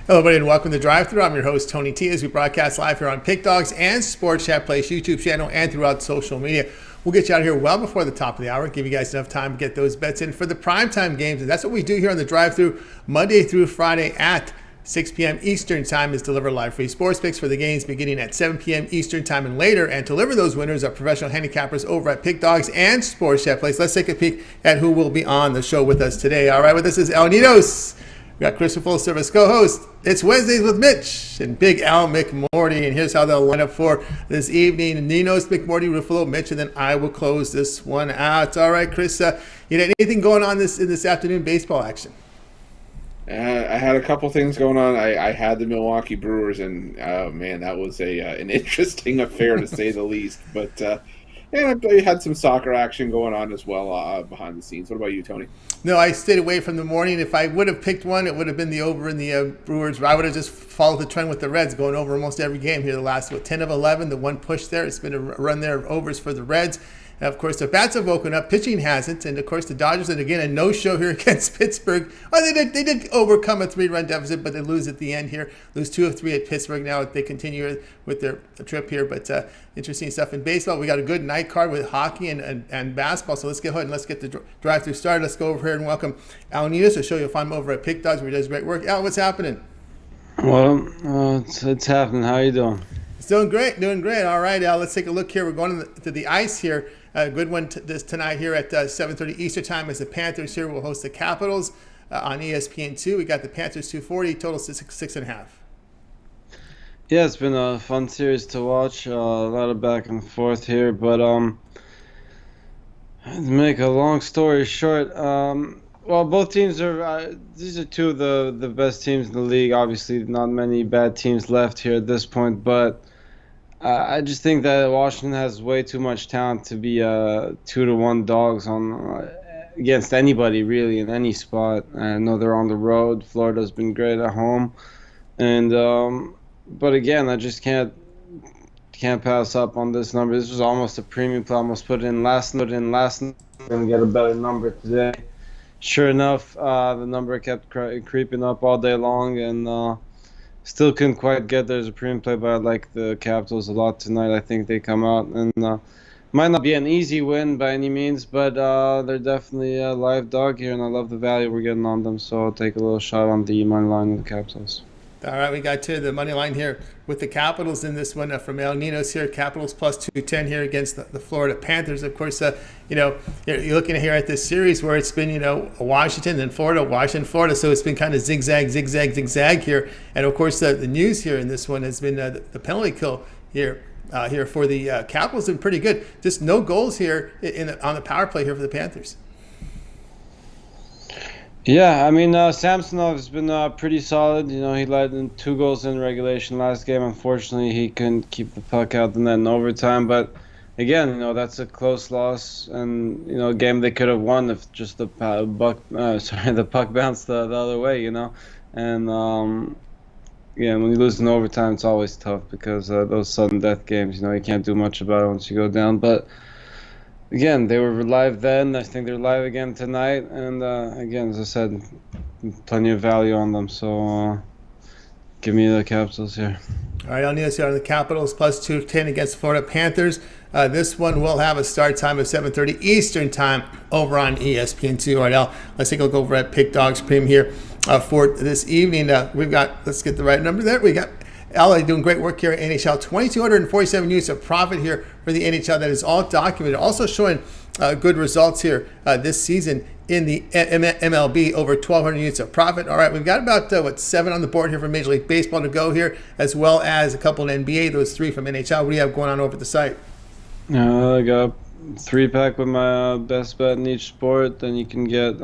Hello, everybody, and welcome to Drive Thru. I'm your host, Tony T, as we broadcast live here on Pick Dogs and Sports Chat Place YouTube channel and throughout social media. We'll get you out of here well before the top of the hour, give you guys enough time to get those bets in for the primetime games. And that's what we do here on the Drive Thru Monday through Friday at 6 p.m. Eastern Time is deliver live free sports picks for the games beginning at 7 p.m. Eastern Time and later. And deliver those winners are professional handicappers over at Pick Dogs and Sports Chat Place. Let's take a peek at who will be on the show with us today. All right, with us is Ninos. We got Chris Ruffolo, service co-host. It's Wednesdays with Mitch and Big Al McMordie. And here's how they'll line up for this evening. Ninos, McMordie, Ruffolo, Mitch, and then I will close this one out. All right, Chris, anything going on this afternoon baseball action? I had a couple things going on. I had the Milwaukee Brewers, and oh man, that was an interesting affair to say the least. But and I had some soccer action going on as well behind the scenes. What about you, Tony? No, I stayed away from the morning. If I would have picked one, it would have been the over in the Brewers. I would have just followed the trend with the Reds, going over almost every game here the last 10 of 11. The one push there, it's been a run there of overs for the Reds. And of course, the bats have woken up. Pitching hasn't. And, of course, the Dodgers, and again, a no-show here against Pittsburgh. Oh, they did overcome a 3-run deficit, but they lose at the end here. Lose 2 of 3 at Pittsburgh. Now they continue with their trip here. But interesting stuff in baseball. We got a good night card with hockey and basketball. So let's get ahead and let's get the drive-thru started. Let's go over here and welcome Al Ninos, to show you'll find him over at Pick Dogs, where he does great work. Al, what's happening? Well, it's happening. How you doing? It's doing great. All right, Al, let's take a look here. We're going to the ice here. A good one tonight here at 7:30 Eastern Time, as the Panthers here will host the Capitals on ESPN2. We got the Panthers 240, total 6.5. Yeah, it's been a fun series to watch. A lot of back and forth here, but to make a long story short, well, both teams are. These are two of the best teams in the league. Obviously, not many bad teams left here at this point, but I just think that Washington has way too much talent to be 2-1 dogs on against anybody really in any spot. I know they're on the road. Florida's been great at home, and but again, I just can't pass up on this number. This was almost a premium play. Almost put it in last night. Gonna get a better number today. Sure enough, the number kept creeping up all day long, and still couldn't quite get there as a premium play, but I like the Capitals a lot tonight. I think they come out, and might not be an easy win by any means, but they're definitely a live dog here, and I love the value we're getting on them, so I'll take a little shot on the money line with the Capitals. All right, we got to the money line here with the Capitals in this one from El Ninos here. Capitals plus 210 here against the Florida Panthers. Of course, you're looking here at this series where it's been, Washington and Florida, Washington, Florida. So it's been kind of zigzag here. And of course, the news here in this one has been the penalty kill here. Here for the Capitals, been pretty good. Just no goals here on the power play here for the Panthers. Yeah, I mean, Samsonov has been pretty solid. He led in 2 goals in regulation last game. Unfortunately, he couldn't keep the puck out the net in overtime. But again, that's a close loss, and a game they could have won if just the puck bounced the other way. And when you lose in overtime, it's always tough because those sudden death games, you can't do much about it once you go down. But again, they were live then. I think they're live again tonight. And again, as I said, plenty of value on them. So give me the Capitals here. All right, I'll need us here on the Capitals plus 210 against the Florida Panthers. This one will have a start time of 7:30 Eastern Time over on ESPN2. All right, Al, let's take a look over at Pick Dogs Premium here for this evening. Let's get the right number there. We got LA doing great work here at NHL. 2,247 units of profit here for the NHL. That is all documented. Also showing good results here this season in the MLB, over 1,200 units of profit. All right, we've got about 7 on the board here for Major League Baseball to go here, as well as a couple in NBA. Those 3 from NHL. What do you have going on over at the site? I got a 3-pack with my best bet in each sport. Then you can get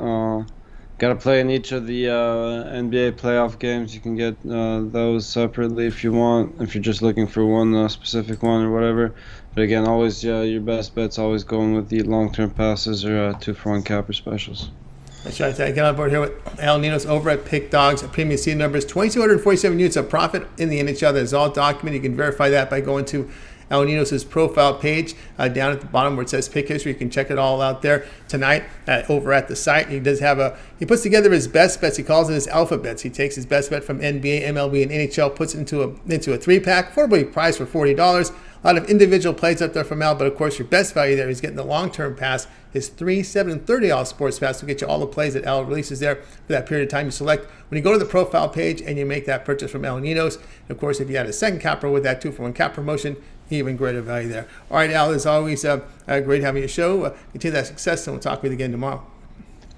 got to play in each of the NBA playoff games. You can get those separately if you want, if you're just looking for one specific one or whatever. But again, always your best bet's always going with the long-term passes or 2-for-1 capper specials. That's right. I get on board here with Al Ninos over at Pick Dogs. Premium seed numbers, 2,247 units of profit in the NHL. That is all documented. You can verify that by going to El Ninos' profile page down at the bottom where it says Pick History. You can check it all out there tonight over at the site. He puts together his best bets. He calls it his alphabets. He takes his best bet from NBA, MLB, and NHL, puts it into a 3-pack, affordably priced for $40. A lot of individual plays up there from Al, but of course your best value there is getting the long-term pass. His 3, 7, and 30 sports pass will get you all the plays that Al releases there for that period of time you select. When you go to the profile page and you make that purchase from El Ninos, and of course if you had a second capper with that 2-for-1 cap promotion, even greater value there. All right, Al, as always, great having your show. Continue that success, and we'll talk with you again tomorrow.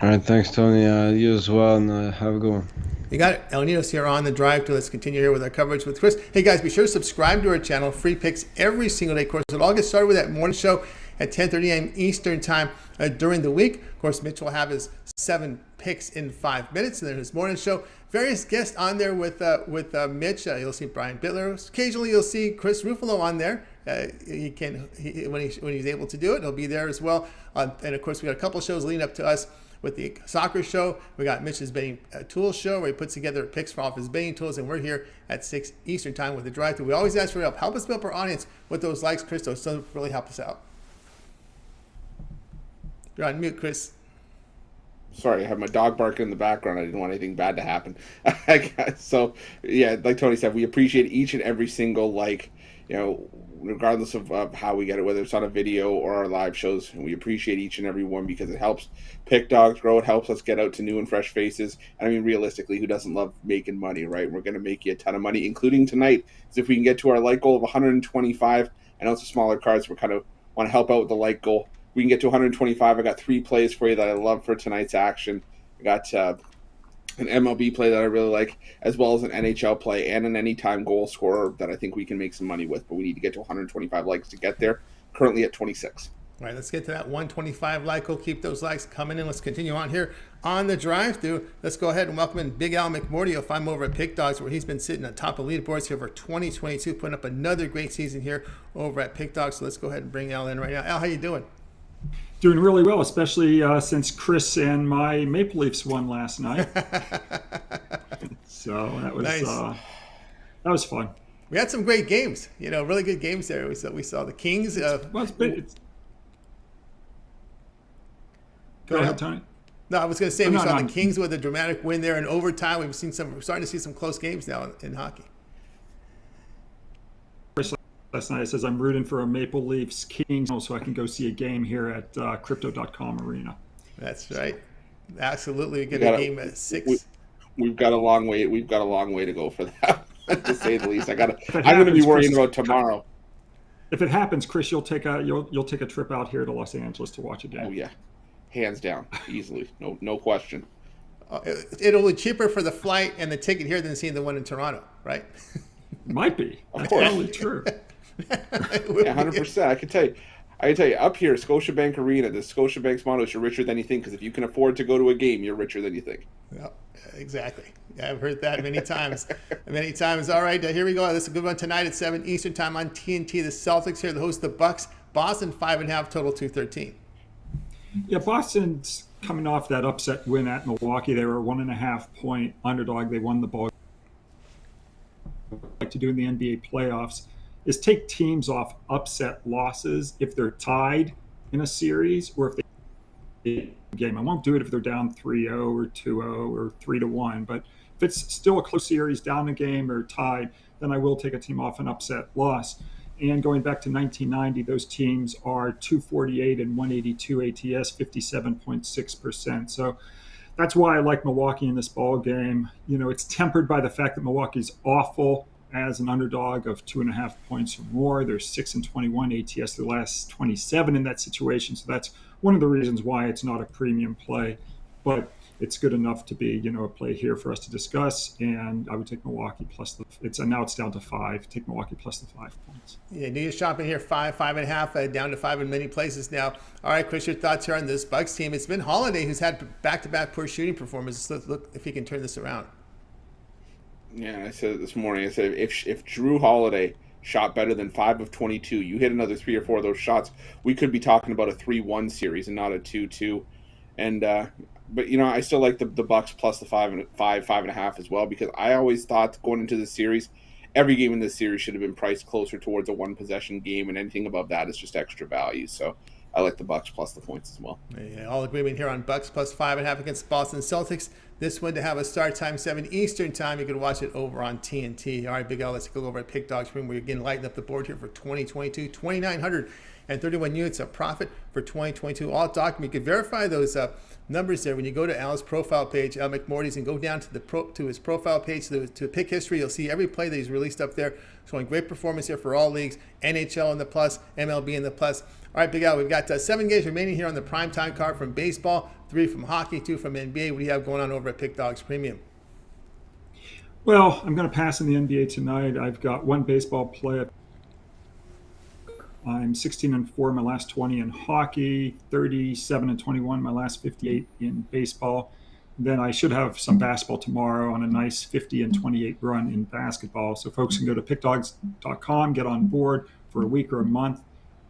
All right, thanks, Tony. You as well, and have a good one. You got it. El Ninos here on the drive. Let's continue here with our coverage with Chris. Hey, guys, be sure to subscribe to our channel. Free picks every single day. Of course, it all gets started with that morning show at 10:30 a.m. Eastern time during the week. Of course, Mitch will have his 7 picks in 5 minutes, and then his morning show. Various guests on there with Mitch. You'll see Brian Bittler. Occasionally, you'll see Chris Ruffolo on there. When he's able to do it, he'll be there as well. And of course, we got a couple shows leading up to us with the soccer show. We got Mitch's betting tools show where he puts together picks for off his betting tools, and we're here at 6 Eastern time with the drive-thru. We always ask for help. Help us build our audience with those likes, Chris. Those really help us out. You're on mute, Chris. Sorry, I have my dog barking in the background. I didn't want anything bad to happen. So, yeah, like Tony said, we appreciate each and every single like, regardless of how we get it, whether it's on a video or our live shows. And we appreciate each and every one because it helps Pick Dogs grow. It helps us get out to new and fresh faces. And I mean, realistically, who doesn't love making money, right? We're going to make you a ton of money, including tonight. So if we can get to our like goal of 125, I know it's a smaller card, so we kind of want to help out with the like goal. We can get to 125. I got 3 plays for you that I love for tonight's action. I got an MLB play that I really like, as well as an NHL play and an anytime goal scorer that I think we can make some money with. But we need to get to 125 likes to get there. Currently at 26. All right, let's get to that 125 like. We'll keep those likes coming in. Let's continue on here on the drive-thru. Let's go ahead and welcome in Big Al McMordie. You'll find him over at Pick Dogs, where he's been sitting on top of leaderboards here for 2022, putting up another great season here over at Pick Dogs. So let's go ahead and bring Al in right now. Al, how you doing? Doing really well, especially since Chris and my Maple Leafs won last night. So that was nice. That was fun. We had some great games, really good games there. We saw the Kings. Go ahead, Tony. No, I was going to say we saw the Kings with a dramatic win there in overtime. We're starting to see some close games now in hockey. Last night it says I'm rooting for a Maple Leafs Kings so I can go see a game here at Crypto.com Arena. That's right. Absolutely. We get a game at 6. We've got a long way. We've got a long way to go for that, to say the least. I'm going to be worrying about tomorrow. If it happens, Chris, you'll take a trip out here to Los Angeles to watch a game. Oh yeah, hands down, easily, no question. It'll be cheaper for the flight and the ticket here than seeing the one in Toronto, right? Might be. Of course. Probably true. Yeah, 100%. I can tell you, up here, Scotiabank Arena, the Scotiabank's motto is "You're richer than you think." Because if you can afford to go to a game, you're richer than you think. Yeah, exactly. Yeah, I've heard that many times. Many times. All right, here we go. This is a good one tonight at 7 Eastern time on TNT. The Celtics here, the host of the Bucks. Boston 5.5, total 213. Yeah, Boston's coming off that upset win at Milwaukee. They were a 1.5-point underdog. They won the ball. Like to do in the NBA playoffs is take teams off upset losses if they're tied in a series or if they game. I won't do it if they're down 3-0 or 2-0 or 3-1, but if it's still a close series, down a game or tied, then I will take a team off an upset loss. And going back to 1990, those teams are 248 and 182 ATS, 57.6%. So that's why I like Milwaukee in this ball game. It's tempered by the fact that Milwaukee's awful as an underdog of 2.5 points or more. They're 6 and 21 ATS, their last 27 in that situation. So that's one of the reasons why it's not a premium play, but it's good enough to be, a play here for us to discuss. And I would take Milwaukee plus now it's down to 5. Take Milwaukee plus the 5 points. Yeah, New Year's shopping here, 5.5, down to 5 in many places now. All right, Chris, your thoughts here on this Bucks team. It's been Holiday who's had back-to-back poor shooting performances. Let's look if he can turn this around. Yeah, I said it this morning. I said if Drew Holiday shot better than 5 of 22, you hit another 3 or 4 of those shots, we could be talking about a 3-1 series and not a 2-2. And but I still like the Bucks plus the 5.5 as well, because I always thought going into the series, every game in this series should have been priced closer towards a one-possession game, and anything above that is just extra value. So I like the Bucks plus the points as well. Yeah, all agreement here on Bucks plus 5.5 against Boston Celtics. This one to have a start time 7 Eastern time. You can watch it over on TNT. All right, Big Al, let's go over at Pick Dogs Premium. We're again lighting up the board here for 2022. 2,931 units of profit for 2022. All document. You can verify those numbers there when you go to Al's profile page, Al McMordie's, and go down to his profile page to pick history. You'll see every play that he's released up there, showing great performance here for all leagues. NHL in the plus, MLB in the plus. All right, Big Al, we've got 7 games remaining here on the primetime card from baseball, 3 from hockey, 2 from NBA. What do you have going on over at Pick Dogs Premium? Well, I'm going to pass in the NBA tonight. I've got one baseball play. I'm 16-4 my last 20 in hockey, 37-21 my last 58 in baseball. Then I should have some basketball tomorrow on a nice 50-28 run in basketball. So folks can go to pickdogs.com, get on board for a week or a month,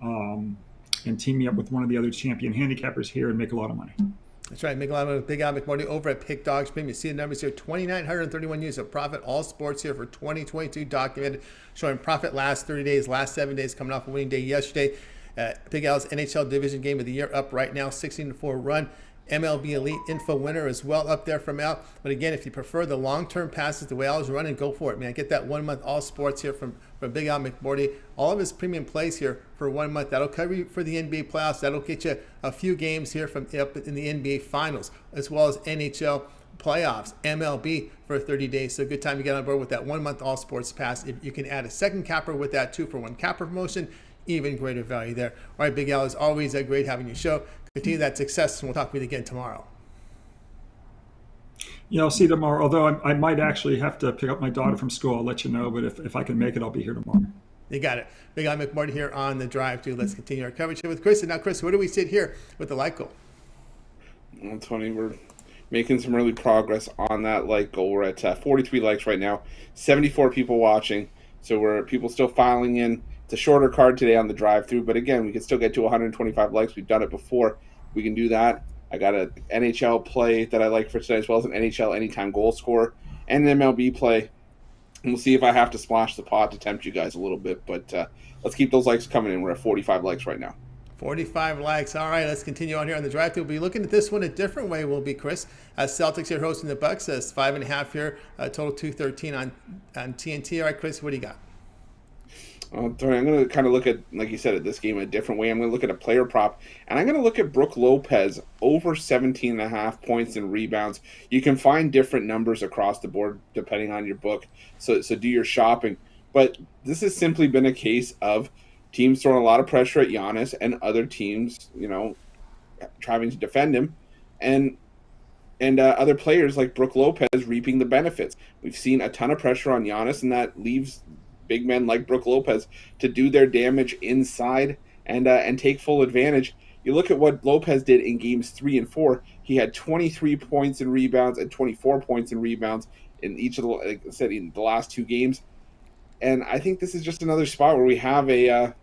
and team me up with one of the other champion handicappers here and make a lot of money. That's right. Make a lot of money with Big Al McMordie over at Pick Dogs Premium. You see the numbers here, 2,931 units of profit, all sports here for 2022 documented, showing profit last 30 days, last 7 days, coming off a winning day yesterday. Big Al's NHL Division Game of the Year up right now, 16-4 run. MLB Elite Info winner as well up there from Al. But again, if you prefer the long-term passes, the way Al's running, go for it, man. Get that 1 month all sports here from Big Al McMordie. All of his premium plays here for 1 month. That'll cover you for the NBA playoffs. That'll get you a few games here from up in the NBA finals, as well as NHL playoffs, MLB for 30 days. So good time to get on board with that 1 month all sports pass. If you can add a second capper with that 2-for-1 capper promotion, even greater value there. All right, Big Al, as always, great having you show. Continue that success, and we'll talk with you again tomorrow. Yeah, I'll see you tomorrow. Although I might actually have to pick up my daughter from school. I'll let you know. But if I can make it, I'll be here tomorrow. You got it. Big Al McMordie here on the drive to. Let's continue our coverage here with Chris. And now, Chris, where do we sit here with the like goal? Well, Tony, we're making some early progress on that like goal. We're at 43 likes right now, 74 people watching. So we're people still filing in. It's a shorter card today on the drive-through, but again, we can still get to 125 likes. We've done it before. We can do that. I got an NHL play that I like for today, as well as an NHL anytime goal scorer and an MLB play. And we'll see if I have to splash the pot to tempt you guys a little bit, but let's keep those likes coming in. We're at 45 likes right now. 45 likes. All right, let's continue on here on the drive-through. We'll be looking at this one a different way, will be, Chris. Celtics here hosting the Bucks. 5.5 here, total 213 on TNT. All right, Chris, what do you got? I'm going to kind of look at, like you said, at this game a different way. I'm going to look at a player prop, and I'm going to look at Brook Lopez over 17.5 points and rebounds. You can find different numbers across the board depending on your book, so do your shopping. But this has simply been a case of teams throwing a lot of pressure at Giannis and other teams, trying to defend him, and other players like Brook Lopez reaping the benefits. We've seen a ton of pressure on Giannis, and that leaves big men like Brook Lopez to do their damage inside and take full advantage. You look at what Lopez did in games 3 and 4. He had 23 points in rebounds and 24 points in rebounds in each of the, like I said, in the last 2 games. And I think this is just another spot where we have a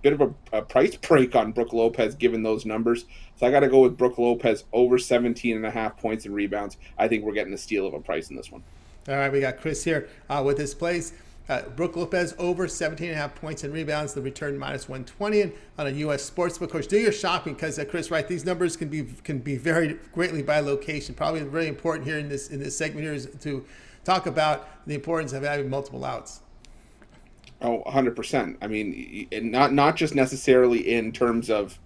bit of a price break on Brook Lopez given those numbers. So I got to go with Brook Lopez over 17.5 points and rebounds. I think we're getting a steal of a price in this one. All right, we got Chris here with his plays. Brook Lopez over 17.5 points and rebounds. The return minus 120 on a U.S. sportsbook. Of course, do your shopping because, Chris, right? These numbers can be varied greatly by location. Probably really important here in this segment here is to talk about the importance of having multiple outs. Oh, 100%. I mean, not just necessarily in terms of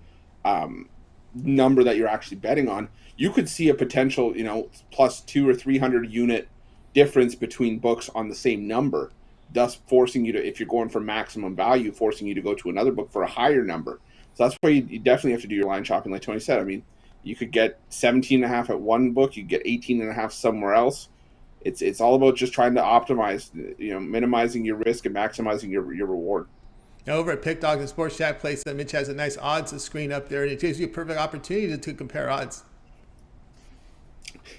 number that you're actually betting on. You could see a potential, plus 200 or 300 unit difference between books on the same number, thus forcing you to, if you're going for maximum value, forcing you to go to another book for a higher number. So that's where you definitely have to do your line shopping, like Tony said. I mean, you could get 17.5 at one book, you could get 18.5 somewhere else. It's all about just trying to optimize, minimizing your risk and maximizing your reward. Now over at Pick Dogs and Sports Chat Place, Mitch has a nice odds screen up there, and it gives you a perfect opportunity to compare odds.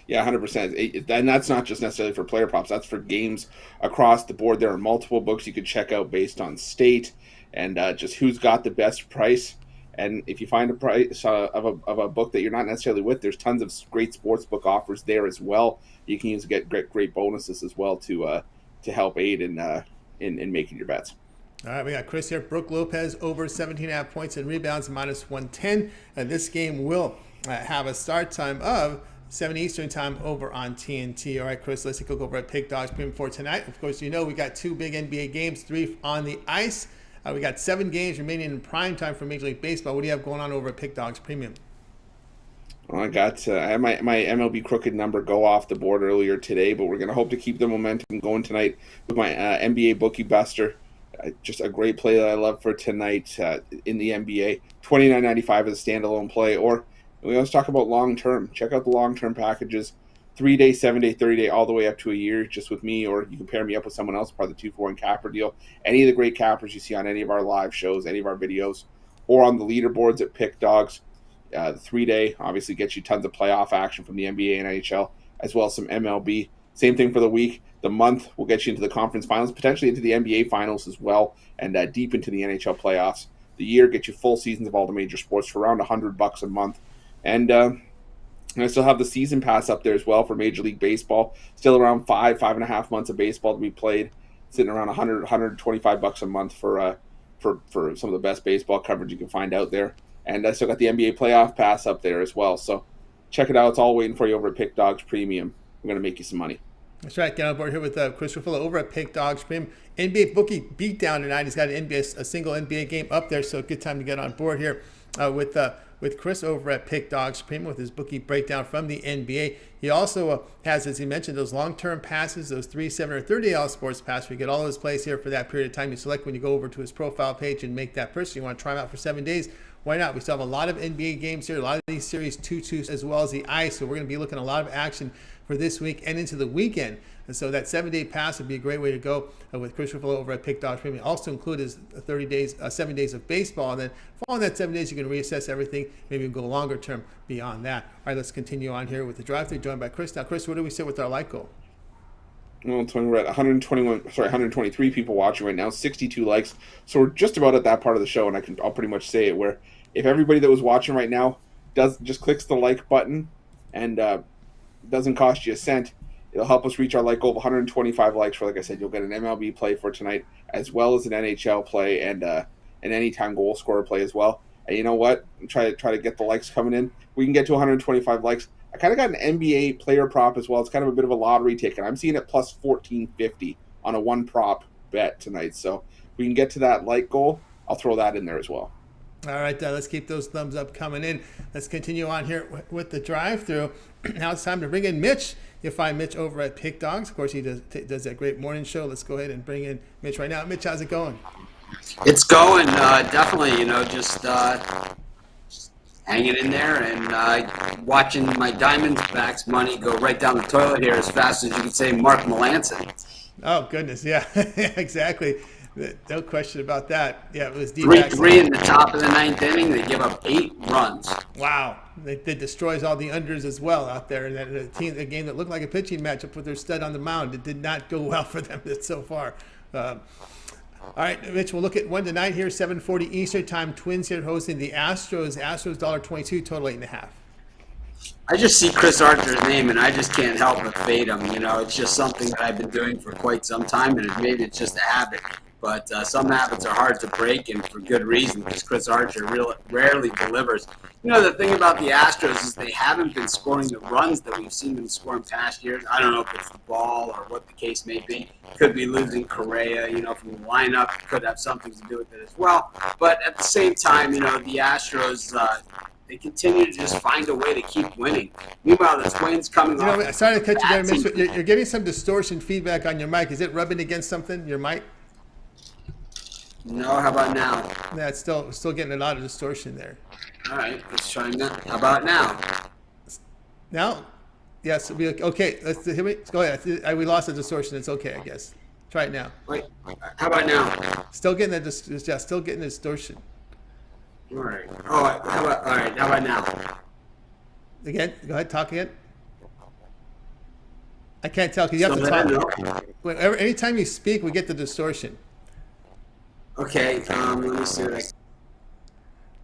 Yeah, 100%. And that's not just necessarily for player props. That's for games across the board. There are multiple books you could check out based on state and just who's got the best price. And if you find a price of a book that you're not necessarily with, there's tons of great sports book offers there as well. You can use get great bonuses as well to help aid in making your bets. All right, we got Chris here. Brook Lopez over 17.5 points and rebounds, minus 110. This game will have a start time of 7 Eastern time over on TNT. All right, Chris, let's take a look over at Pick Dogs Premium for tonight. Of course, we got 2 big NBA games, 3 on the ice. We got 7 games remaining in prime time for Major League Baseball. What do you have going on over at Pick Dogs Premium? Well, I had my MLB crooked number go off the board earlier today, but we're going to hope to keep the momentum going tonight with my NBA Bookie Buster. Just a great play that I love for tonight in the NBA. $29.95 as a standalone play. Or we always talk about long-term. Check out the long-term packages. 3-day, 7-day, 30-day, all the way up to a year just with me, or you can pair me up with someone else, part of the 2-for-1 capper deal. Any of the great cappers you see on any of our live shows, any of our videos, or on the leaderboards at Pick Dogs. The 3-day obviously gets you tons of playoff action from the NBA and NHL, as well as some MLB. Same thing for the week. The month will get you into the conference finals, potentially into the NBA finals as well, and deep into the NHL playoffs. The year gets you full seasons of all the major sports for around $100 a month. And I still have the season pass up there as well for Major League Baseball. Still around 5.5 months of baseball to be played, sitting around $125 a month for some of the best baseball coverage you can find out there. And I still got the NBA playoff pass up there as well. So check it out. It's all waiting for you over at Pick Dogs Premium. We're going to make you some money. That's right. Get on board here with Chris Ruffolo over at Pick Dogs Premium. NBA Bookie beatdown tonight. He's got a single NBA game up there, so good time to get on board here with Chris over at Pick Dogs Premium with his bookie breakdown from the NBA. He also has, as he mentioned, those long-term passes, those 3, 7, or 30 sports pass. We get all of his plays here for that period of time. You select when you go over to his profile page and make that purchase. You want to try him out for 7 days. Why not? We still have a lot of NBA games here, a lot of these series 2-2 as well as the ice. So we're going to be looking at a lot of action for this week and into the weekend. And so that 7-day pass would be a great way to go with Chris Ruffolo over at Pick Dogs Premium. Also include his 7 days of baseball. And then following that 7 days, you can reassess everything, maybe go longer term beyond that. All right, let's continue on here with the drive-thru, joined by Chris. Now, Chris, where do we sit with our like goal? Well, we're at 123 people watching right now, 62 likes. So we're just about at that part of the show, and I'll pretty much say it, where if everybody that was watching right now just clicks the like button and doesn't cost you a cent, it'll help us reach our like goal of 125 likes. For, like I said, you'll get an MLB play for tonight, as well as an NHL play and an anytime goal scorer play as well. And you know what? Try to get the likes coming in. We can get to 125 likes. I kind of got an NBA player prop as well. It's kind of a bit of a lottery ticket. I'm seeing it plus 1450 on a one prop bet tonight. So if we can get to that like goal, I'll throw that in there as well. All right, let's keep those thumbs up coming in. Let's continue on here with the drive-thru. Now it's time to bring in Mitch. You'll find Mitch over at Pick Dogs. Of course, he does that great morning show. Let's go ahead and bring in Mitch right now. Mitch, how's it going? It's going, definitely, just hanging in there and watching my Diamondbacks money go right down the toilet here as fast as you could say Mark Melanson. Oh, goodness, yeah, exactly. No question about that. Yeah, it was deep. 3-3 in the top of the 9th inning. They give up 8 runs. Wow. They destroys all the unders as well out there. And a game that looked like a pitching matchup with their stud on the mound. It did not go well for them so far. All right, Mitch, we'll look at one tonight here, 7:40 Eastern time. Twins here hosting the Astros. Astros $1.22, total 8.5. I just see Chris Archer's name, and I just can't help but fade him. It's just something that I've been doing for quite some time, and maybe it's just a habit. But some habits are hard to break, and for good reason, because Chris Archer rarely delivers. The thing about the Astros is they haven't been scoring the runs that we've seen them score in past years. I don't know if it's the ball or what the case may be. Could be losing Correa, from the lineup. Could have something to do with it as well. But at the same time, the Astros, they continue to just find a way to keep winning. Meanwhile, the Twins coming off. Sorry to cut you there, Mitch, but you're getting some distortion feedback on your mic. Is it rubbing against something, your mic? No, how about now? Yeah, it's still getting a lot of distortion there. All right, let's try now. How about now? Now? Yes, it'll be okay. Let's go ahead. We lost the distortion. It's okay, I guess. Try it now. Wait, how about now? Still getting the still getting the distortion. All right. All right. How about now? Again, go ahead. Talk again. I can't tell because you have to talk. Anytime you speak, we get the distortion. Okay, let me see this.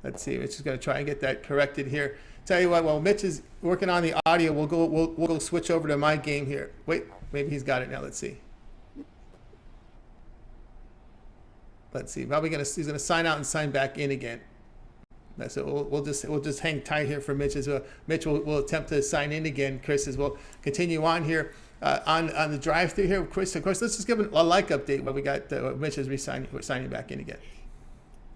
Let's see. Mitch is going to try and get that corrected here. Tell you what, while Mitch is working on the audio, we'll go switch over to my game here. Wait, maybe he's got it now. Let's see. Let's see. Probably he's gonna sign out and sign back in again. So we'll just hang tight here for Mitch as well. Mitch will attempt to sign in again. Chris as well. Continue on here on the drive-through here. Chris, of course, let's just give a like update. But we got Mitch is signing back in again.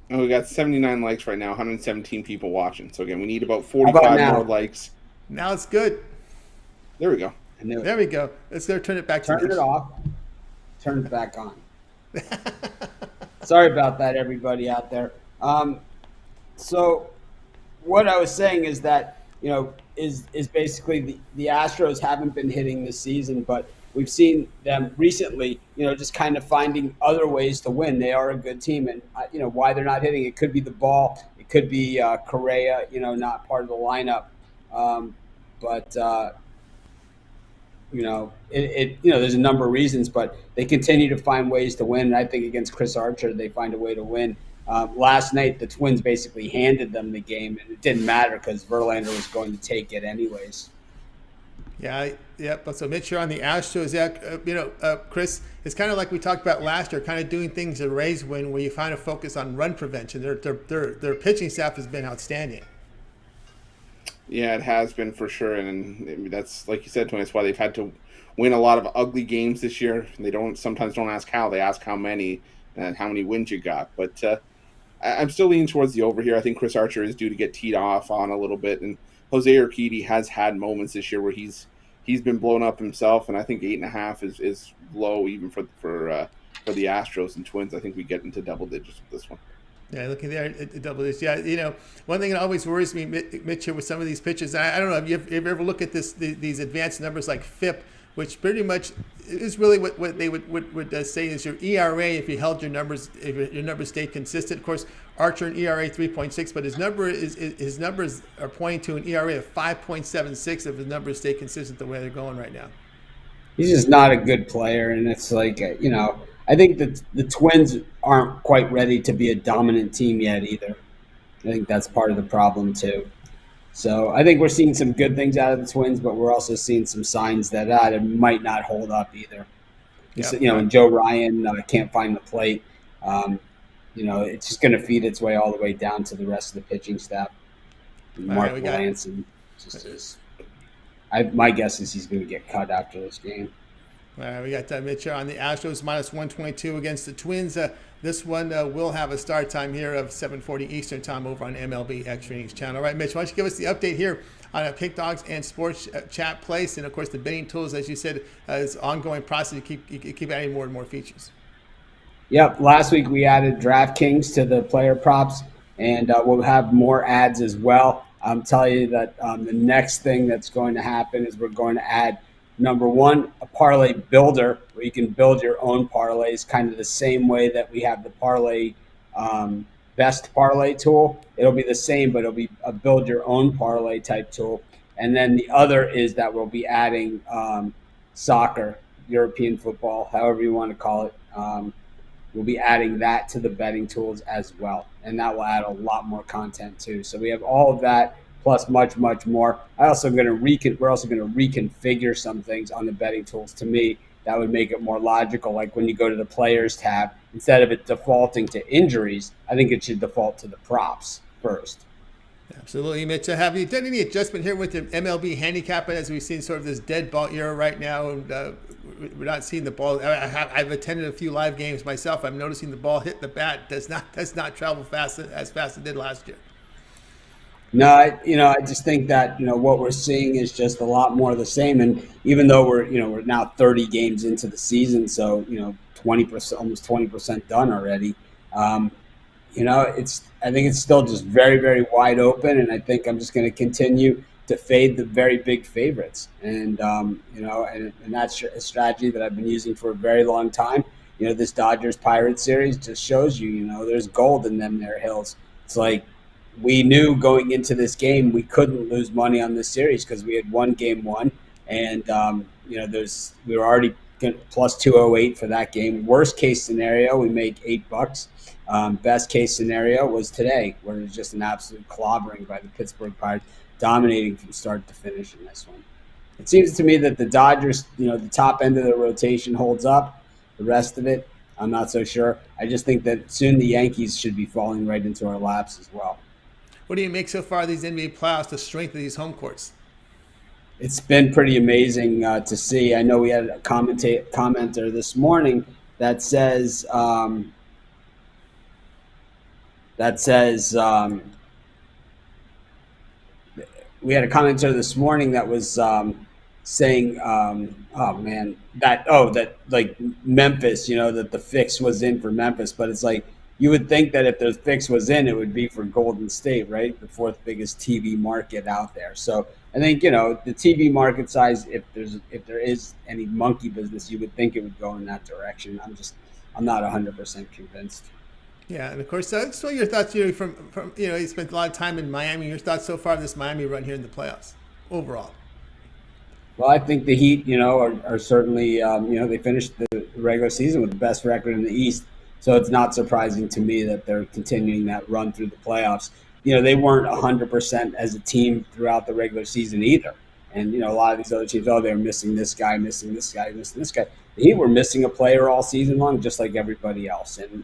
And we got 79 likes right now, 117 people watching. So again, we need about 45 more likes. Now it's good. There we go. There we go. Let's go turn it back to Mitch. Turn it off. Turn it back on. Sorry about that, everybody out there. So what I was saying is that, is basically the Astros haven't been hitting this season, but we've seen them recently, just kind of finding other ways to win. They are a good team, and, why they're not hitting, it could be the ball. It could be Correa, not part of the lineup. There's a number of reasons, but they continue to find ways to win. And I think against Chris Archer, they find a way to win. Last night, the Twins basically handed them the game, and it didn't matter because Verlander was going to take it anyways. Yeah. But so Mitch, you're on the Astros. Chris, it's kind of like we talked about last year, kind of doing things the Rays win, where you find a focus on run prevention. Their pitching staff has been outstanding. Yeah, it has been for sure, and that's like you said, Tony. That's why they've had to win a lot of ugly games this year. They sometimes don't ask how; they ask how many and how many wins you got. But I'm still leaning towards the over here. I think Chris Archer is due to get teed off on a little bit, and Jose Urquidy has had moments this year where he's been blown up himself, and I think 8.5 is low even for the Astros and Twins. I think we get into double digits with this one. Yeah, looking there at double digits. Yeah, one thing that always worries me, Mitch, here with some of these pitches. I don't know if you ever look at these advanced numbers like FIP, which pretty much is really what they would say is your ERA if you held your numbers, if your numbers stayed consistent. Of course, Archer an ERA 3.6, but his numbers are pointing to an ERA of 5.76 if his numbers stay consistent the way they're going right now. He's just not a good player, and it's like I think that the Twins aren't quite ready to be a dominant team yet either. I think that's part of the problem too. So I think we're seeing some good things out of the Twins, but we're also seeing some signs that it might not hold up either. Yep. And Joe Ryan can't find the plate. It's just going to feed its way all the way down to the rest of the pitching staff. Mark Melanson just is. My guess is he's going to get cut after this game. All right, we got Mitch here on the Astros minus 122 against the Twins. This one will have a start time here of 7:40 Eastern time over on MLB Extra Innings channel. All right, Mitch, why don't you give us the update here on Pick Dogs and Sports Chat Place, and of course the betting tools, as you said, is ongoing process. You keep adding more and more features. Yep. Last week we added DraftKings to the player props, and we'll have more ads as well. I'm telling you that the next thing that's going to happen is we're going to add. Number one, a parlay builder where you can build your own parlays, kind of the same way that we have the parlay best parlay tool. It'll be the same, but it'll be a build your own parlay type tool. And then the other is that we'll be adding soccer, European football, however you want to call it. We'll be adding that to the betting tools as well, and that will add a lot more content too. So we have all of that. Plus much, much more. We're also going to reconfigure some things on the betting tools. To me, that would make it more logical. Like when you go to the players tab, instead of it defaulting to injuries, I think it should default to the props first. Absolutely, Mitch. Have you done any adjustment here with the MLB handicap as we've seen sort of this dead ball era right now? And we're not seeing the ball. I've attended a few live games myself. I'm noticing the ball hit the bat does not travel as fast as it did last year. No, I just think that, what we're seeing is just a lot more of the same. And even though we're now 30 games into the season, so, 20%, almost 20% done already. I think it's still just very, very wide open. And I think I'm just going to continue to fade the very big favorites. And, and that's a strategy that I've been using for a very long time. This Dodgers-Pirates series just shows you, there's gold in them there hills. It's like, we knew going into this game we couldn't lose money on this series because we had won game one, and we were already plus 208 for that game. Worst case scenario, we make $8. Best case scenario was today, where it was just an absolute clobbering by the Pittsburgh Pirates, dominating from start to finish in this one. It seems to me that the Dodgers, the top end of the rotation holds up. The rest of it, I'm not so sure. I just think that soon the Yankees should be falling right into our laps as well. What do you make so far of these NBA playoffs, the strength of these home courts? It's been pretty amazing to see. I know we had a commenter this morning that says we had a commenter this morning that was saying, that like Memphis, that the fix was in for Memphis, but it's like you would think that if the fix was in, it would be for Golden State, right? The fourth biggest TV market out there. So I think the TV market size, if there is any monkey business, you would think it would go in that direction. I'm not 100% convinced. Yeah, and of course, so your thoughts, from you spent a lot of time in Miami. Your thoughts so far of this Miami run here in the playoffs overall? Well, I think the Heat, are certainly, they finished the regular season with the best record in the East, so it's not surprising to me that they're continuing that run through the playoffs. They weren't 100% as a team throughout the regular season either, and a lot of these other teams, they're missing this guy, missing this guy, missing this guy. The Heat were missing a player all season long, just like everybody else, and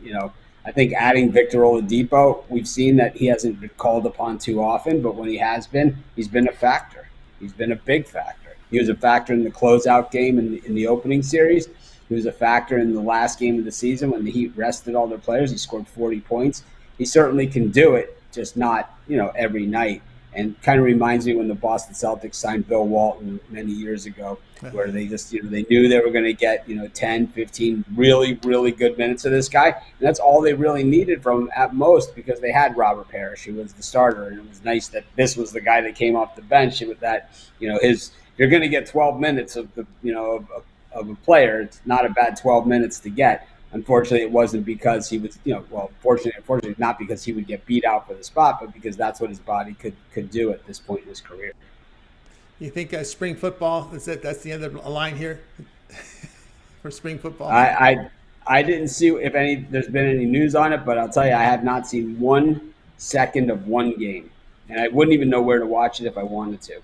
I think adding Victor Oladipo, we've seen that he hasn't been called upon too often, but when he has been, he's been a factor. He's been a big factor. He was a factor in the closeout game in the opening series. He was a factor in the last game of the season when the Heat rested all their players. He scored 40 points. He certainly can do it, just not, every night. And kind of reminds me when the Boston Celtics signed Bill Walton many years ago, where they just, they knew they were going to get, 10, 15 really, really good minutes of this guy. And that's all they really needed from him at most, because they had Robert Parrish, who was the starter. And it was nice that this was the guy that came off the bench with that, you're going to get 12 minutes of the, of a player. It's not a bad 12 minutes to get. Unfortunately, it wasn't because he was, fortunately not because he would get beat out for the spot, but because that's what his body could do at this point in his career. You think spring football, that's the end of the line here for spring football? I didn't see there's been any news on it, but I'll tell you, I have not seen 1 second of one game. And I wouldn't even know where to watch it if I wanted to.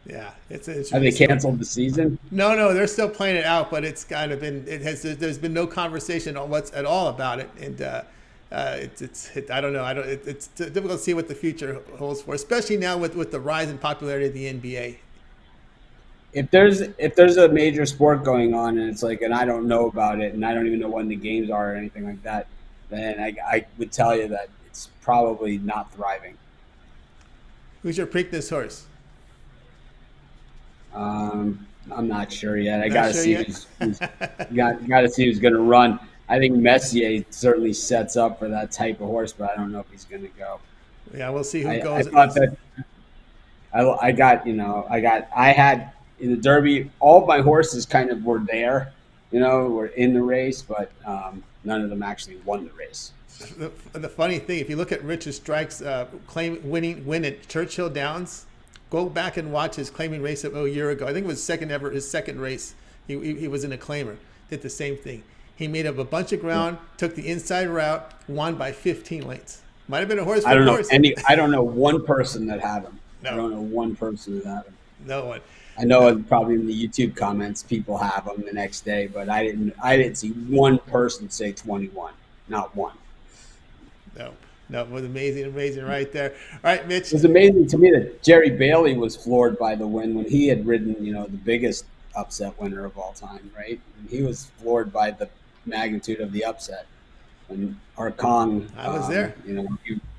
Yeah, it's have they canceled the season? No, they're still playing it out, but it's kind of been there's been no conversation on at all about it, and I don't know. It's difficult to see what the future holds for, especially now with the rise in popularity of the NBA. If there's a major sport going on and it's like, and I don't know about it, and I don't even know when the games are or anything like that, then I would tell you that it's probably not thriving. Who's your Preakness horse? I'm not sure yet. I got to see who's going to run. I think Messier certainly sets up for that type of horse, but I don't know if he's going to go. Yeah, we'll see who goes. I had in the Derby, all of my horses kind of were there, were in the race, but none of them actually won the race. The funny thing, if you look at Richard Strike's win at Churchill Downs, go back and watch his claiming race a year ago. I think it was his second race. He was in a claimer. Did the same thing. He made up a bunch of ground, took the inside route, won by 15 lengths. Might have been a horse. I don't know one person that had him. No. I don't know one person that had him. No one. I know probably in the YouTube comments people have them the next day, but I didn't see one person say 21. Not one. No, it was amazing right there. All right, Mitch. It was amazing to me that Jerry Bailey was floored by the win when he had ridden, the biggest upset winner of all time, right? And he was floored by the magnitude of the upset. And Arkong, I was there.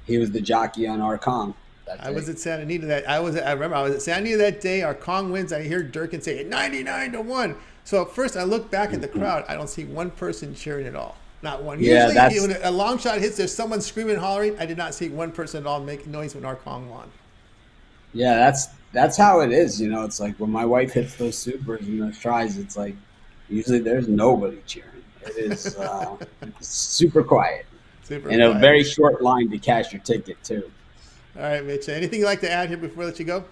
He was the jockey on Arkong. I was at Santa Anita I remember I was at Santa Anita that day. Arkong wins. I hear Durkin say 99-1. So at first I look back at the crowd. I don't see one person cheering at all. Not one. Yeah, usually when a long shot hits, there's someone screaming and hollering. I did not see one person at all make noise when Arkong won. Yeah, that's how it is. It's like when my wife hits those supers and those tries, it's like usually there's nobody cheering. It is super quiet. A very short line to cash your ticket too. All right, Mitch. Anything you'd like to add here before I let you go?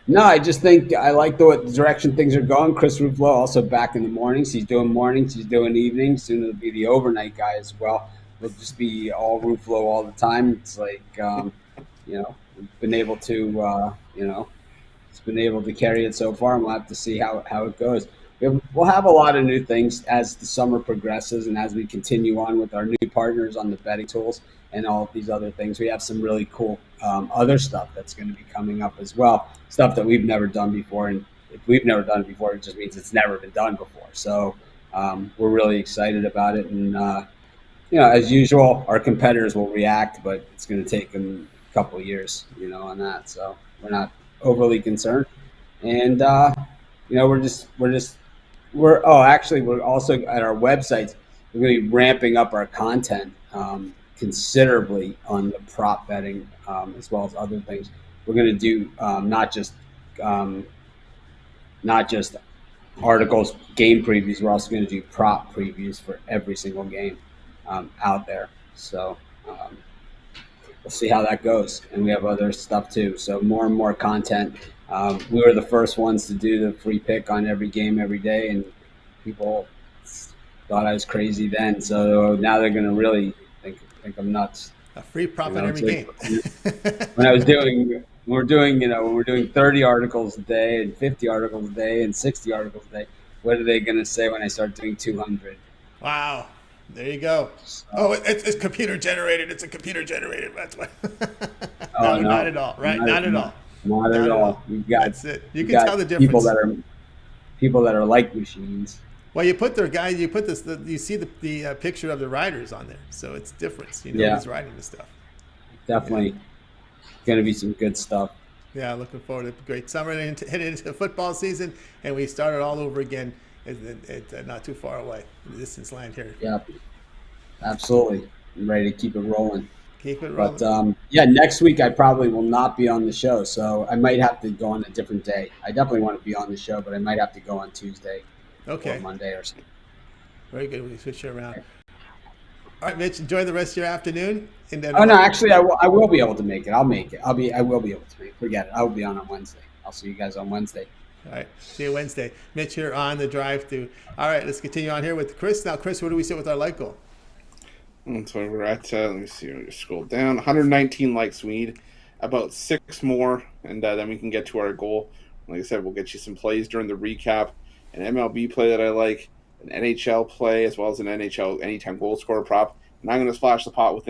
No, I just think I like the direction things are going. Chris Ruffolo also back in the mornings. He's doing mornings. He's doing evenings. Soon it'll be the overnight guy as well. It'll just be all Ruffolo all the time. It's like, we've been able to, it's been able to carry it so far, and we'll have to see how it goes. we'll have a lot of new things as the summer progresses and as we continue on with our new partners on the betting tools and all of these other things. We have some really cool other stuff that's going to be coming up as well, stuff that we've never done before. And if we've never done it before, it just means it's never been done before. So we're really excited about it. And, as usual, our competitors will react, but it's going to take them a couple of years, on that. So we're not overly concerned. And, we're also at our websites, we're going to be ramping up our content considerably on the prop betting as well as other things. We're going to do not just articles, game previews. We're also going to do prop previews for every single game out there. So we'll see how that goes. And we have other stuff too. So more and more content. We were the first ones to do the free pick on every game every day, and people thought I was crazy then. So now they're going to really think I'm nuts. A free prop on every game. When we're doing 30 articles a day and 50 articles a day and 60 articles a day, what are they going to say when I start doing 200? Wow. There you go. Oh, it's computer generated. It's a computer generated. That's why. No, not at all. Right? Not at all. Not at all. That's it. You can tell the difference. People that are like machines. Well, you put you see the picture of the riders on there, so it's different. Who's riding the stuff. Definitely going to be some good stuff. Yeah, looking forward to a great summer and heading into football season, and we start it all over again. It's not too far away in the distance land here. Yeah, absolutely. I'm ready to keep it rolling. Keep it rolling. But next week I probably will not be on the show, so I might have to go on a different day. I definitely want to be on the show, but I might have to go on Tuesday or Monday or something. Very good. We switch it around. All right, Mitch. Enjoy the rest of your afternoon. And then actually, I will be able to make it. I'll make it. I will be able to make it. Forget it. I will be on Wednesday. I'll see you guys on Wednesday. All right. See you Wednesday. Mitch here on the drive through. All right, let's continue on here with Chris. Now, Chris, where do we sit with our like goal? So we're at, let me see, let me scroll down. 119 likes we need, about 6 more, and then we can get to our goal. Like I said, we'll get you some plays during the recap, an MLB play that I like, an NHL play, as well as an NHL anytime goal scorer prop. And I'm going to splash the pot with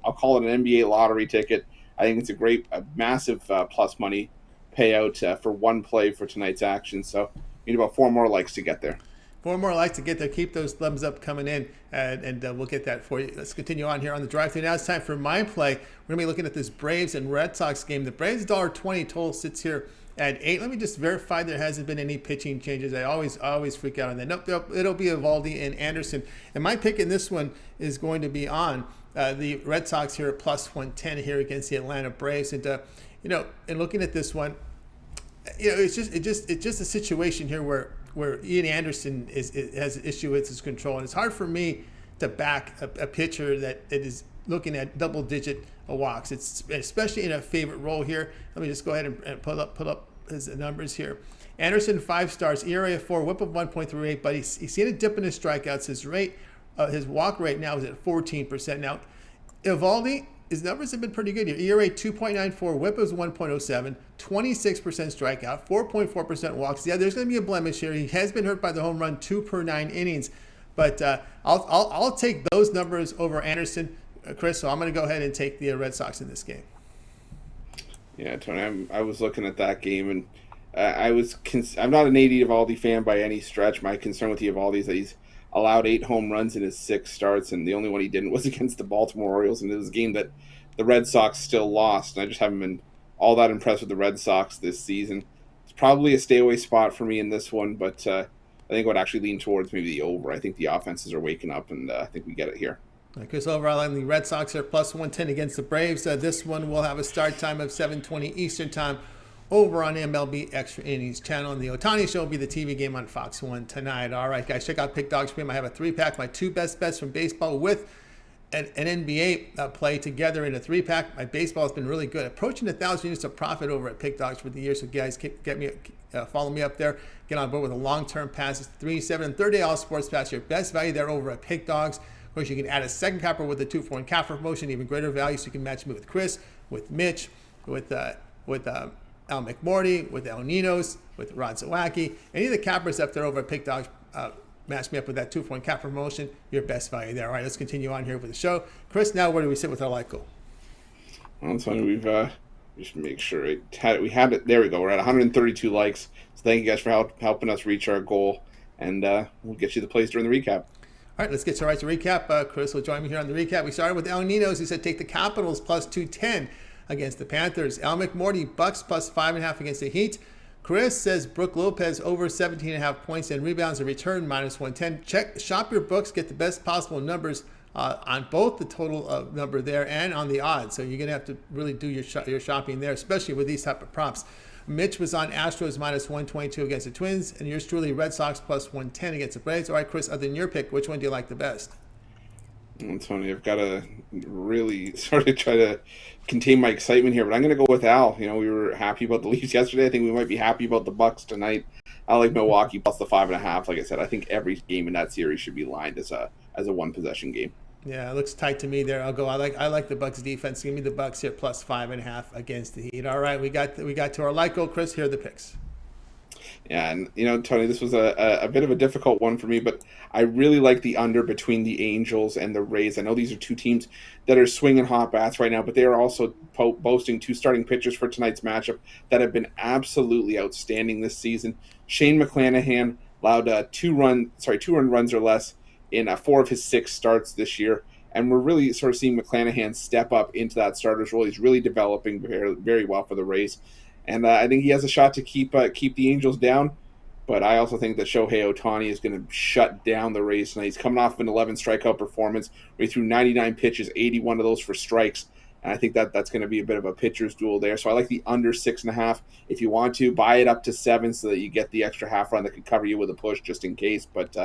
I'll call it an NBA lottery ticket. I think it's a massive plus money payout for one play for tonight's action. So we need about 4 more likes to get there. 4 more likes to get there. Keep those thumbs up coming in, and we'll get that for you. Let's continue on here on the drive-thru. Now it's time for my play. We're going to be looking at this Braves and Red Sox game. The Braves $1.20 total sits here at 8. Let me just verify there hasn't been any pitching changes. I always freak out on that. Nope, it'll be Eovaldi and Anderson. And my pick in this one is going to be on the Red Sox here at plus 110 here against the Atlanta Braves. And in looking at this one, it's just a situation here where Ian Anderson has an issue with his control. And it's hard for me to back a pitcher that is looking at double-digit walks. It's especially in a favorite role here. Let me just go ahead and pull up his numbers here. Anderson, 5 stars, ERA of 4, whip of 1.38, but he's seen a dip in his strikeouts. His walk rate now is at 14%. Now, Eovaldi, his numbers have been pretty good here. ERA 2.94, whip is 1.07, 26% strikeout, 4.4% walks. Yeah, there's going to be a blemish here. He has been hurt by the home run 2 per 9 innings, but I'll take those numbers over Anderson, Chris. So I'm going to go ahead and take the Red Sox in this game. Yeah, Tony, I was looking at that game, and I'm not an 80 Eovaldi fan by any stretch. My concern with Eovaldi is that he's allowed 8 home runs in his 6 starts, and the only one he didn't was against the Baltimore Orioles, and it was a game that the Red Sox still lost, and I just haven't been all that impressed with the Red Sox this season. It's probably a stay-away spot for me in this one, but I think I would actually lean towards maybe the over. I think the offenses are waking up, and I think we get it here. Chris, overall on the Red Sox are plus 110 against the Braves. This one will have a start time of 7:20 Eastern Time over on MLB Extra Innings channel. And the Ohtani Show will be the TV game on Fox 1 tonight. All right, guys, check out Pick Dogs Premium. I have a 3-pack, my 2 best bets from baseball with an NBA play together in a 3-pack. My baseball has been really good, approaching 1,000 units of profit over at Pick Dogs for the year. So guys, follow me up there. Get on board with a long-term passes, 3, 7, and 30-day all sports pass. Your best value there over at Pick Dogs. Of course, you can add a second capper with the 2-for-1 capper promotion, even greater value. So you can match me with Chris, with Mitch, with El McMordie, with El Ninos, with Rod Zawacki. Any of the cappers up there over at Pick Dogs, match me up with that 2-point cap promotion, your best value there. All right, let's continue on here with the show. Chris, now where do we sit with our like goal? Well, it's funny, we've just make sure we had it. There we go. We're at 132 likes. So thank you guys for helping us reach our goal, and we'll get you the plays during the recap. All right, let's get to recap. Chris will join me here on the recap. We started with El Ninos. He said take the Capitals plus 210 against the Panthers. El McMordie, Bucks plus 5.5 against the Heat. Chris says Brook Lopez over 17.5 points and rebounds and return minus 110. Shop your books, get the best possible numbers on both the total number there and on the odds. So you're going to have to really do your shopping there, especially with these type of props. Mitch was on Astros minus 122 against the Twins, and yours truly Red Sox plus 110 against the Braves. All right, Chris, other than your pick, which one do you like the best? Tony, I've got to really sort of try to contain my excitement here, but I'm going to go with Al. You know, we were happy about the Leafs yesterday. I think we might be happy about the Bucks tonight. I like Milwaukee plus the 5.5. Like I said, I think every game in that series should be lined as a one possession game. Yeah, it looks tight to me there. I'll go. I like the Bucks defense. Give me the Bucks here plus 5.5 against the Heat. All right, we got to our like goal, Chris. Here are the picks. Yeah, and you know, Tony, this was a bit of a difficult one for me, but I really like the under between the Angels and the Rays. I know these are two teams that are swinging hot bats right now, but they are also boasting two starting pitchers for tonight's matchup that have been absolutely outstanding this season. Shane McClanahan allowed two-run runs or less in 4 of his 6 starts this year, and we're really sort of seeing McClanahan step up into that starter's role. He's really developing very, very well for the Rays. And I think he has a shot to keep the Angels down. But I also think that Shohei Ohtani is going to shut down the Rays tonight. He's coming off an 11 strikeout performance where he threw 99 pitches, 81 of those for strikes. And I think that's going to be a bit of a pitcher's duel there. So I like the under 6.5. If you want to, buy it up to 7 so that you get the extra half run that could cover you with a push just in case. But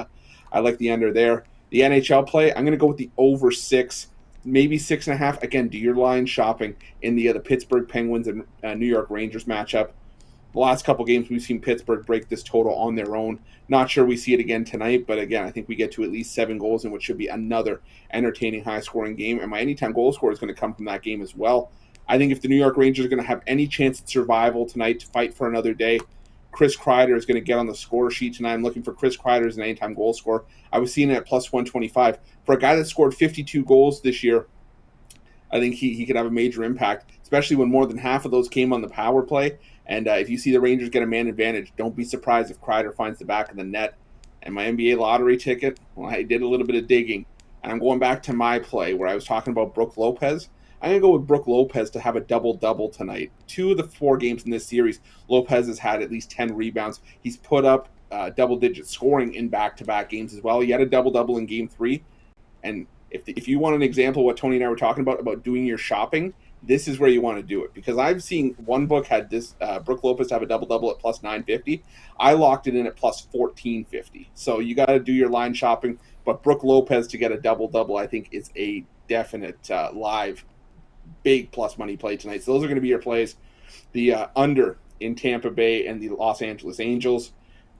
I like the under there. The NHL play, I'm going to go with the over 6. Maybe 6.5. Again, do your line shopping in the Pittsburgh Penguins and New York Rangers matchup. The last couple games, we've seen Pittsburgh break this total on their own. Not sure we see it again tonight, but again, I think we get to at least 7 goals in what should be another entertaining, high-scoring game. And my anytime goal scorer is going to come from that game as well. I think if the New York Rangers are going to have any chance at survival tonight to fight for another day, Chris Kreider is going to get on the score sheet tonight. I'm looking for Chris Kreider as an anytime goal scorer. I was seeing it at plus 125. For a guy that scored 52 goals this year, I think he could have a major impact, especially when more than half of those came on the power play. And if you see the Rangers get a man advantage, don't be surprised if Kreider finds the back of the net. And my NBA lottery ticket, well, I did a little bit of digging. And I'm going back to my play where I was talking about Brook Lopez. I'm going to go with Brook Lopez to have a double-double tonight. 2 of the 4 games in this series, Lopez has had at least 10 rebounds. He's put up double-digit scoring in back-to-back games as well. He had a double-double in Game 3. And if you want an example of what Tony and I were talking about doing your shopping, this is where you want to do it. Because I've seen one book had this Brook Lopez to have a double-double at plus 950. I locked it in at plus 1450. So you got to do your line shopping. But Brook Lopez to get a double-double, I think, is a definite live big plus money play tonight. So those are going to be your plays. The under in Tampa Bay and the Los Angeles Angels.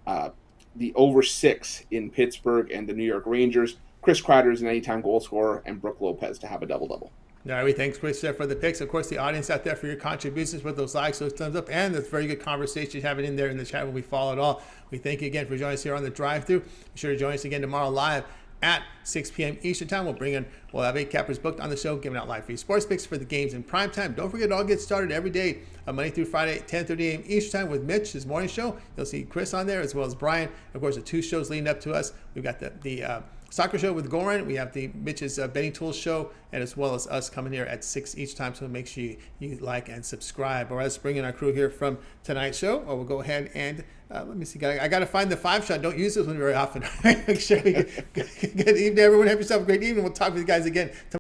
The over 6 in Pittsburgh and the New York Rangers. Chris Kreider is an anytime goal scorer, and Brook Lopez to have a double-double. All right, thanks, Chris, for the picks. Of course, the audience out there for your contributions with those likes, those thumbs up, and the very good conversation you're having in there in the chat when we follow it all. We thank you again for joining us here on the drive-thru. Be sure to join us again tomorrow live at 6 p.m. Eastern Time. We'll have 8 cappers booked on the show, giving out live free sports picks for the games in prime time. Don't forget, it all gets started every day, Monday through Friday, 10:30 a.m. Eastern Time with Mitch, his morning show. You'll see Chris on there as well as Brian. Of course, the 2 shows leading up to us. We've got the soccer show with Goran. We have the Mitch's betting tools show, and as well as us coming here at 6 each time. So make sure you like and subscribe. All right, let's bring in our crew here from tonight's show. We'll go ahead and let me see. I got to find the 5 shot. Don't use this one very often. Make sure you good evening, everyone. Have yourself a great evening. We'll talk with you guys again tomorrow.